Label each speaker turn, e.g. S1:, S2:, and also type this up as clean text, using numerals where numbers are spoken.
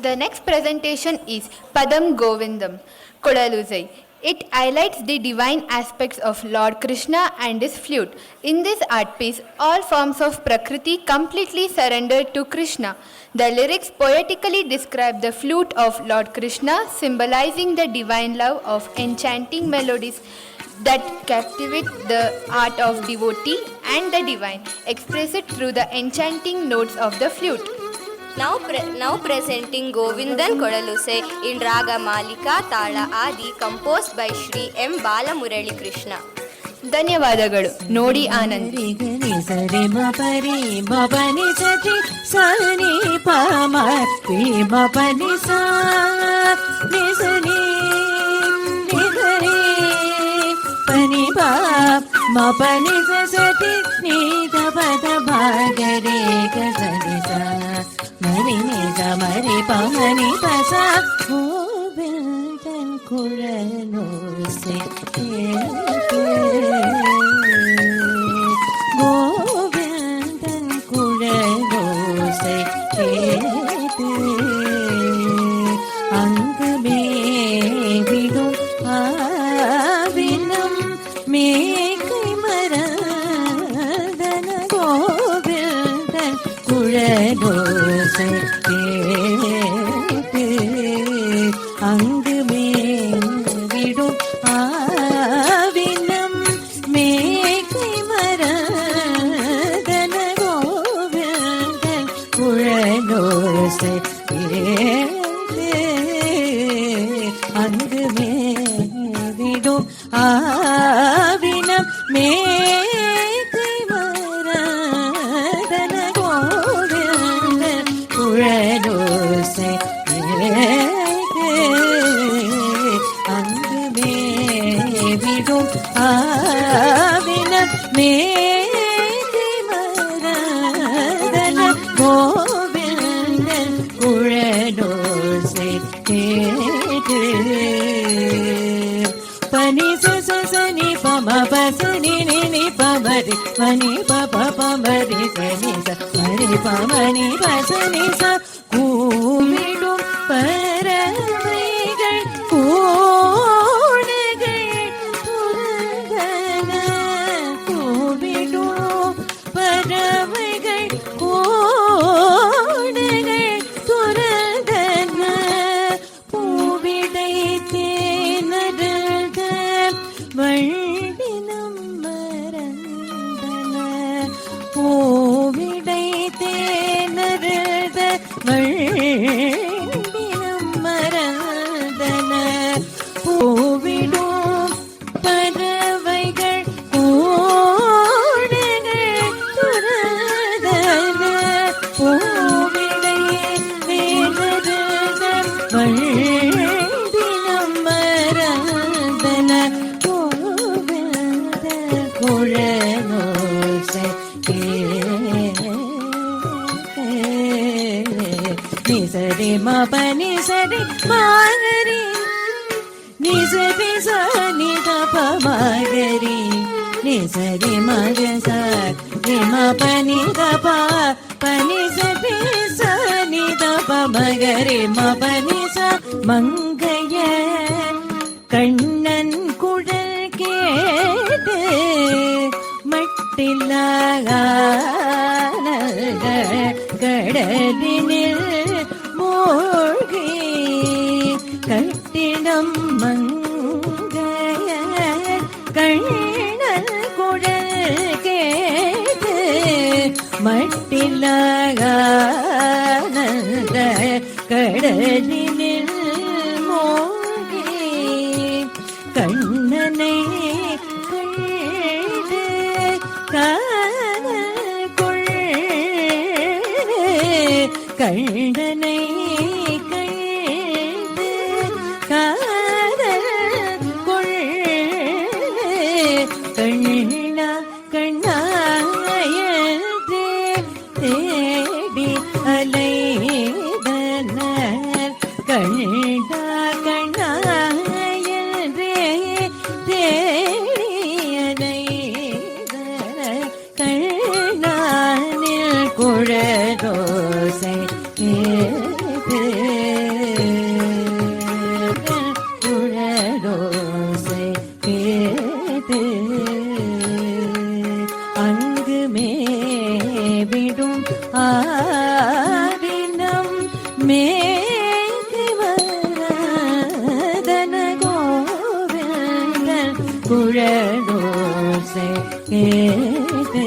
S1: The next presentation is Padam Govindam, Kodalusai. It highlights the divine aspects of Lord Krishna and his flute. In this art piece, all forms of Prakriti completely surrendered to Krishna. The lyrics poetically describe the flute of Lord Krishna, symbolizing the divine love of enchanting melodies that captivate the heart of devotee and the divine, express it through the enchanting notes of the flute.
S2: Now presenting Govindan Kodalusai in Raga Malika Tala Adi, composed by Shri M. Balamurali Krishna.
S1: ಧನ್ಯವಾದಗಳು. ನೋಡಿ ಆನಂದಿ.
S3: ಸರಿ ಮ ಪರಿ ಮ ಪನಿ ಸತಿ ಸನಿ ಪ ಮ ಪಿ ಮ ಪನಿ ಸಾ ನಿ ಸನಿ ನಿ ಧರಿ ಪನಿ ಪ ಮ ಪನಿ ಸತಿ ನಿ ಧ ಪ ಧ ಮ ಗ ರೆ ಗ ಸನಿ ಸಾ ಮರಿ ನಿ ಗ ಮರಿ ಪ ಮನಿ ಪ ಸಾ கோவிந்தன் குழலோசை கோவிந்தன் குழலோசை கேட்டு அங்கு மேவிடும் ஆவினம் மேகை மரதன கோவிந்தன் குழலோசை கேட்டு அங்கு மேவிடும் ஆவினம் மேகை மரதன கோவிந்தன் குழலோசை கேட்டு அங்கு மேவிடும் ஆவினம் மேகை மரதன கோவிந்தன் குழலோசை அங்கு மேவிடும் ஆவினம் மேகை மரதன கோவிந்தன் குழலோசை கேட்டு பனி சனி பம பசனி நினி பமரி மணி பப பமரி சனி சரி பமணி பசனி ச கூவிடும் பறவைகள் கோடுகள் துரந்தன கூவிடும் பறவைகள் கோடுகள் துரந்தன பூவிடை தேனருத வள்ளினம் மறந்தன பூவிடை தேனருத வள்ளினம் மறந்தன பூவிடும் பறவைகள் கோடுகள் துரதன பூவிடையே தேனருத வள்ளினம் மறந்தன கோவிந்த குழலோசை ni sari ma pa ni sari ma ga ri ni sari sa ni da pa ma ga ri ni sari ma ga sa ni ma pa ni da pa ni sari sa ni da pa ma ga ri ma pa ni sa மங்கைய கண்ணன் குழல் கேட்டு மட்டில்லாத கடலினில் மூழ்கி கட்டிடம் மங்கைய கண்ணன் குழல் கேட்டு மட்டில்லாத கடலினில் மூழ்கி கண்ணனை கண்டு காதல் கொள் கண்ணனை கண்டு காதல் கொள் கண்ணா கண்ணாயதே தேடி அலைதனர் கண்ணா கண்ணாயதே தேடி அலைதனர் கண்ணானில் குழலோசை கேட்டு மேகவர்தன கோவிந்தன் குழலோசை கேட்டு